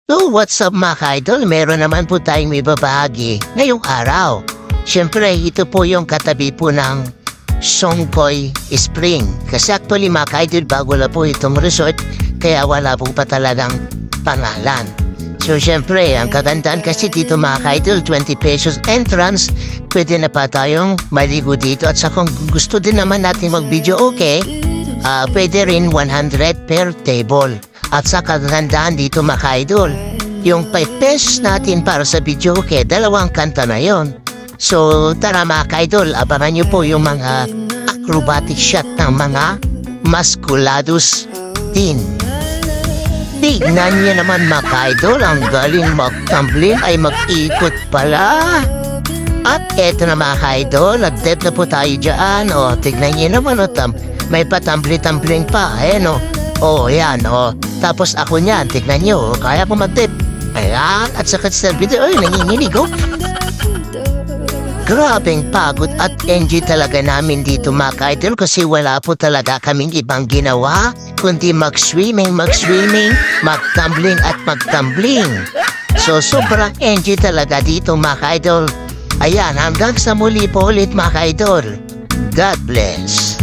So what's up mga ka-idol? Meron naman po tayong may babahagi ngayong araw. Siyempre, ito po yung katabi po ng Songkoy Spring. Kasi actually mga ka-idol, bago na po itong resort, kaya wala po pa talagang pangalan. So siyempre, ang kagandahan kasi dito mga ka-idol, 20 pesos entrance, pwede na pa tayong maligo dito. At sa kung gusto din naman natin mag-video, okay, pwede rin 100 per table. At sa kagandahan dito mga ka-idol, yung 5 pesos natin para sa video, okay, dalawang kanta na yon. So tara mga ka-idol, abangan nyo po yung mga acrobatic shot ng mga Masculados din. Tignan nyo naman mga ka-idol, ang galing mag-tumbling ay mag-ikot pala. At eto na mga ka-idol, nag-dep na po tayo dyan. O, tignan nyo naman, may pa-tumbling pa, no? Oh, yan, oh. Tapos ako niyan, tignan nyo, kaya ko mag-tip. Ayan, at sa katsal video, ay, nanginginig, oh. Grabeng pagod at enjoy talaga namin dito mga ka-idol kasi wala po talaga kaming ibang ginawa kundi mag-swimming, mag-tumbling at mag-tumbling. So, sobrang enjoy talaga dito mga ka-idol. Ayan, hanggang sa muli po ulit mga ka-idol. God bless.